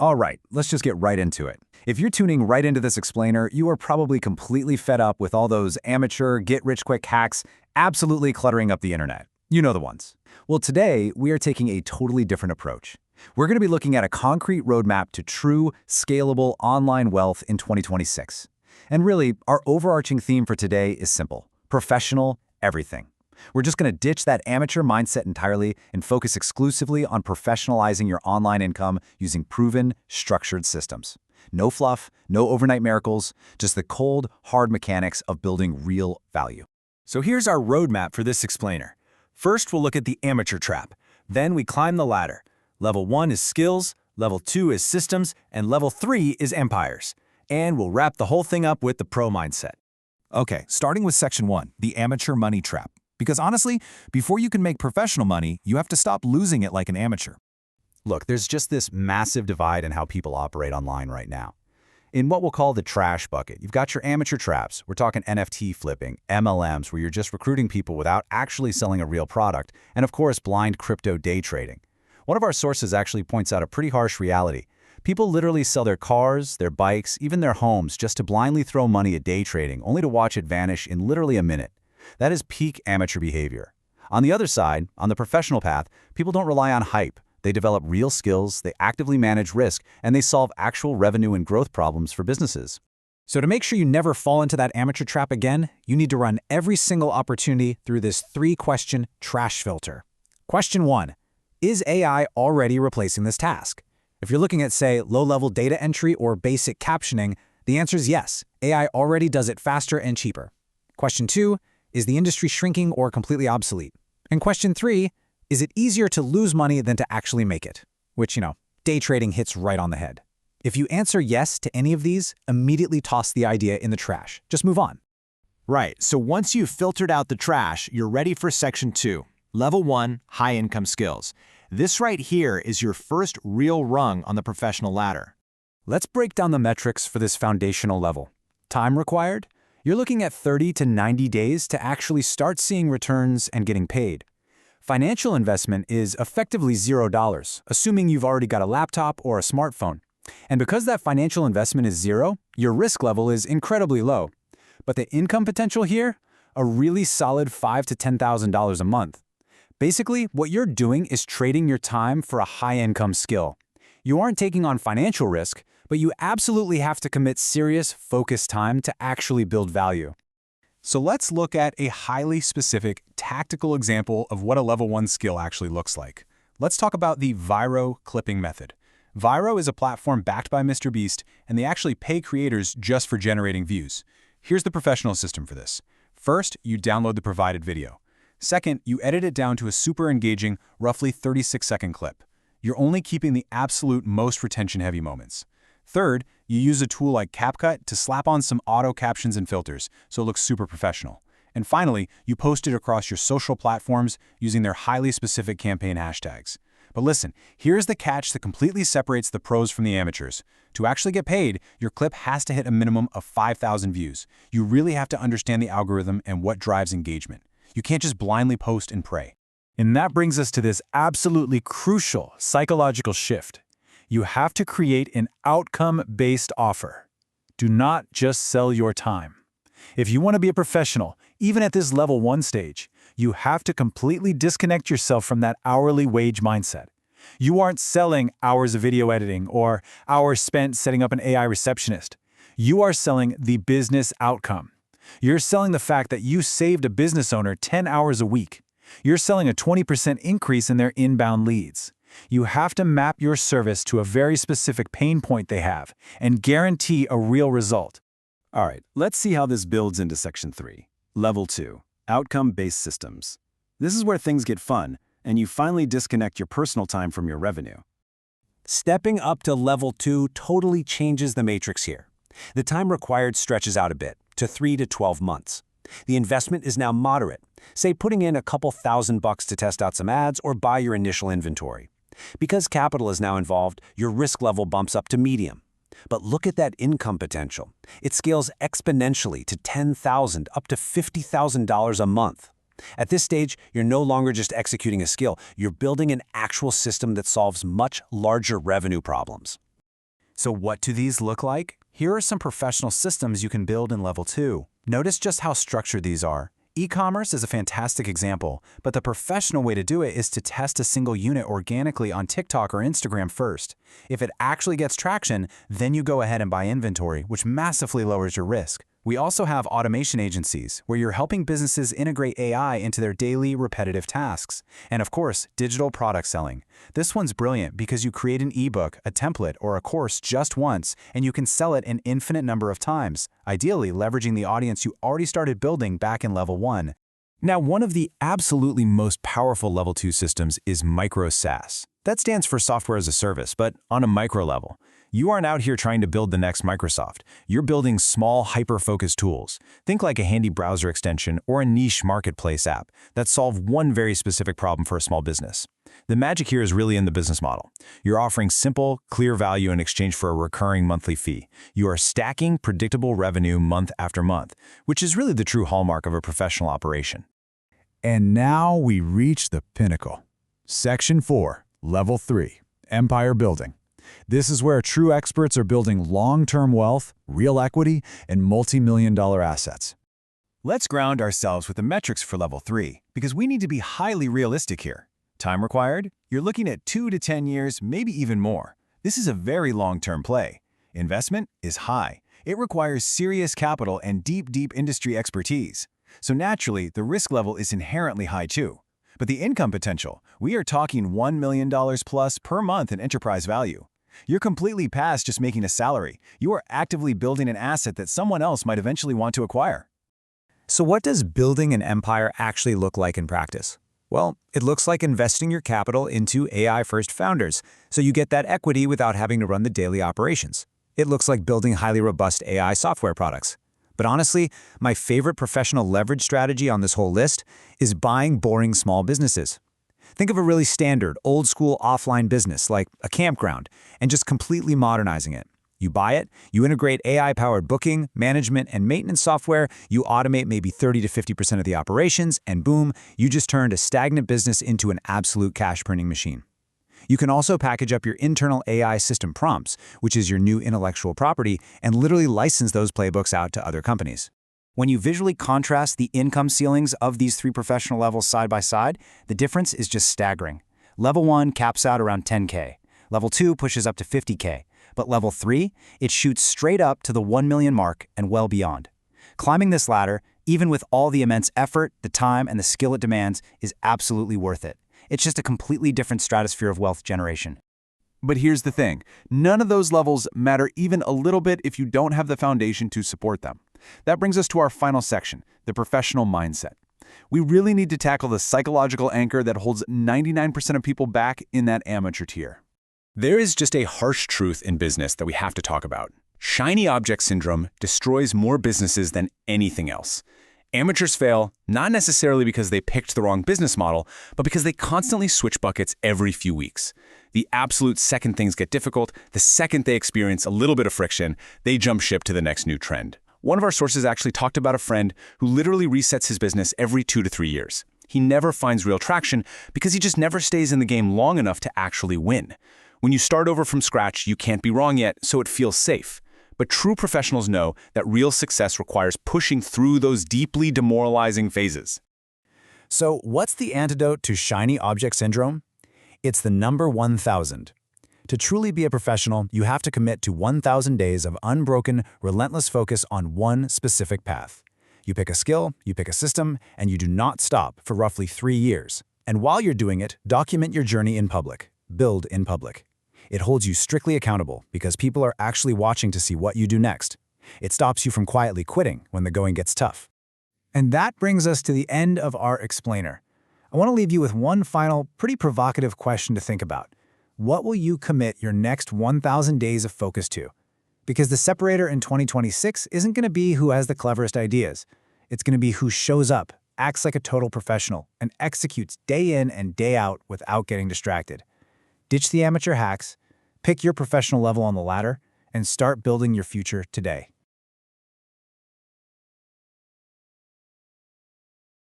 All right, let's just get right into it. If you're tuning right into this explainer, you are probably completely fed up with all those amateur get-rich-quick hacks absolutely cluttering up the internet. You know the ones. Well, today, we are taking a totally different approach. We're going to be looking at a concrete roadmap to true, scalable online wealth in 2026. And really, our overarching theme for today is simple: professional everything. We're just going to ditch that amateur mindset entirely and focus exclusively on professionalizing your online income using proven, structured systems. No fluff, no overnight miracles, just the cold, hard mechanics of building real value. So here's our roadmap for this explainer. First, we'll look at the amateur trap. Then we climb the ladder. Level 1 is skills, level 2 is systems, and level 3 is empires. And we'll wrap the whole thing up with the pro mindset. Okay, starting with section 1, the amateur money trap. Because honestly, before you can make professional money, you have to stop losing it like an amateur. Look, there's just this massive divide in how people operate online right now. In what we'll call the trash bucket, you've got your amateur traps. We're talking NFT flipping, MLMs, where you're just recruiting people without actually selling a real product, and of course, blind crypto day trading. One of our sources actually points out a pretty harsh reality. People literally sell their cars, their bikes, even their homes just to blindly throw money at day trading, only to watch it vanish in literally a minute. That is peak amateur behavior. On the other side, on the professional path, people don't rely on hype. They develop real skills, they actively manage risk, and they solve actual revenue and growth problems for businesses. So to make sure you never fall into that amateur trap again, you need to run every single opportunity through this 3-question trash filter. Question 1. Is AI already replacing this task? If you're looking at, say, low-level data entry or basic captioning, the answer is yes. AI already does it faster and cheaper. Question 2. Is the industry shrinking or completely obsolete? And question 3, is it easier to lose money than to actually make it? Which, day trading hits right on the head. If you answer yes to any of these, immediately toss the idea in the trash. Just move on. Right, so once you've filtered out the trash, you're ready for section 2, level 1, high-income skills. This right here is your first real rung on the professional ladder. Let's break down the metrics for this foundational level. Time required? You're looking at 30 to 90 days to actually start seeing returns and getting paid. Financial investment is effectively $0, assuming you've already got a laptop or a smartphone. And because that financial investment is zero, your risk level is incredibly low. But the income potential here? A really solid $5,000 to $10,000 a month. Basically, what you're doing is trading your time for a high-income skill. You aren't taking on financial risk, but you absolutely have to commit serious, focused time to actually build value. So let's look at a highly specific, tactical example of what a level 1 skill actually looks like. Let's talk about the VYRO clipping method. VYRO is a platform backed by MrBeast, and they actually pay creators just for generating views. Here's the professional system for this. First, you download the provided video. Second, you edit it down to a super engaging, roughly 36-second clip. You're only keeping the absolute most retention-heavy moments. Third, you use a tool like CapCut to slap on some auto-captions and filters, so it looks super professional. And finally, you post it across your social platforms using their highly specific campaign hashtags. But listen, here's the catch that completely separates the pros from the amateurs. To actually get paid, your clip has to hit a minimum of 5,000 views. You really have to understand the algorithm and what drives engagement. You can't just blindly post and pray. And that brings us to this absolutely crucial psychological shift. You have to create an outcome-based offer. Do not just sell your time. If you want to be a professional, even at this level 1 stage, you have to completely disconnect yourself from that hourly wage mindset. You aren't selling hours of video editing or hours spent setting up an AI receptionist. You are selling the business outcome. You're selling the fact that you saved a business owner 10 hours a week. You're selling a 20% increase in their inbound leads. You have to map your service to a very specific pain point they have and guarantee a real result. All right, let's see how this builds into section 3. Level 2, outcome-based systems. This is where things get fun, and you finally disconnect your personal time from your revenue. Stepping up to level 2 totally changes the matrix here. The time required stretches out a bit, to 3 to 12 months. The investment is now moderate, say putting in a couple $1,000 to test out some ads or buy your initial inventory. Because capital is now involved, your risk level bumps up to medium. But look at that income potential. It scales exponentially to $10,000 up to $50,000 a month. At this stage, you're no longer just executing a skill, you're building an actual system that solves much larger revenue problems. So what do these look like? Here are some professional systems you can build in Level 2. Notice just how structured these are. E-commerce is a fantastic example, but the professional way to do it is to test a single unit organically on TikTok or Instagram first. If it actually gets traction, then you go ahead and buy inventory, which massively lowers your risk. We also have automation agencies, where you're helping businesses integrate AI into their daily, repetitive tasks. And of course, digital product selling. This one's brilliant because you create an ebook, a template, or a course just once, and you can sell it an infinite number of times, ideally leveraging the audience you already started building back in Level 1. Now, one of the absolutely most powerful Level 2 systems is micro SaaS. That stands for software as a service, but on a micro level. You aren't out here trying to build the next Microsoft. You're building small, hyper-focused tools. Think like a handy browser extension or a niche marketplace app that solve one very specific problem for a small business. The magic here is really in the business model. You're offering simple, clear value in exchange for a recurring monthly fee. You are stacking predictable revenue month after month, which is really the true hallmark of a professional operation. And now we reach the pinnacle. Section 4, Level 3, Empire Building. This is where true experts are building long-term wealth, real equity, and multi-million-dollar assets. Let's ground ourselves with the metrics for Level 3, because we need to be highly realistic here. Time required? You're looking at 2 to 10 years, maybe even more. This is a very long-term play. Investment is high. It requires serious capital and deep industry expertise. So naturally, the risk level is inherently high too. But the income potential, we are talking $1 million plus per month in enterprise value. You're completely past just making a salary. You are actively building an asset that someone else might eventually want to acquire. So what does building an empire actually look like in practice? Well, it looks like investing your capital into AI-first founders, so you get that equity without having to run the daily operations. It looks like building highly robust AI software products. But honestly, my favorite professional leverage strategy on this whole list is buying boring small businesses. Think of a really standard, old-school offline business like a campground and just completely modernizing it. You buy it, you integrate AI-powered booking, management, and maintenance software, you automate maybe 30 to 50% of the operations, and boom, you just turned a stagnant business into an absolute cash-printing machine. You can also package up your internal AI system prompts, which is your new intellectual property, and literally license those playbooks out to other companies. When you visually contrast the income ceilings of these three professional levels side by side, the difference is just staggering. Level 1 caps out around 10K. Level 2 pushes up to 50K. But Level 3, it shoots straight up to the 1 million mark and well beyond. Climbing this ladder, even with all the immense effort, the time, and the skill it demands, is absolutely worth it. It's just a completely different stratosphere of wealth generation. But here's the thing, none of those levels matter even a little bit if you don't have the foundation to support them. That brings us to our final section, the professional mindset. We really need to tackle the psychological anchor that holds 99% of people back in that amateur tier. There is just a harsh truth in business that we have to talk about. Shiny object syndrome destroys more businesses than anything else. Amateurs fail, not necessarily because they picked the wrong business model, but because they constantly switch buckets every few weeks. The absolute second things get difficult, the second they experience a little bit of friction, they jump ship to the next new trend. One of our sources actually talked about a friend who literally resets his business every 2 to 3 years. He never finds real traction because he just never stays in the game long enough to actually win. When you start over from scratch, you can't be wrong yet, so it feels safe. But true professionals know that real success requires pushing through those deeply demoralizing phases. So what's the antidote to shiny object syndrome? It's the number 1,000. To truly be a professional, you have to commit to 1,000 days of unbroken, relentless focus on one specific path. You pick a skill, you pick a system, and you do not stop for roughly 3 years. And while you're doing it, document your journey in public. Build in public. It holds you strictly accountable because people are actually watching to see what you do next. It stops you from quietly quitting when the going gets tough. And that brings us to the end of our explainer. I want to leave you with one final, pretty provocative question to think about. What will you commit your next 1,000 days of focus to? Because the separator in 2026 isn't going to be who has the cleverest ideas. It's going to be who shows up, acts like a total professional, and executes day in and day out without getting distracted. Ditch the amateur hacks, pick your professional level on the ladder, and start building your future today.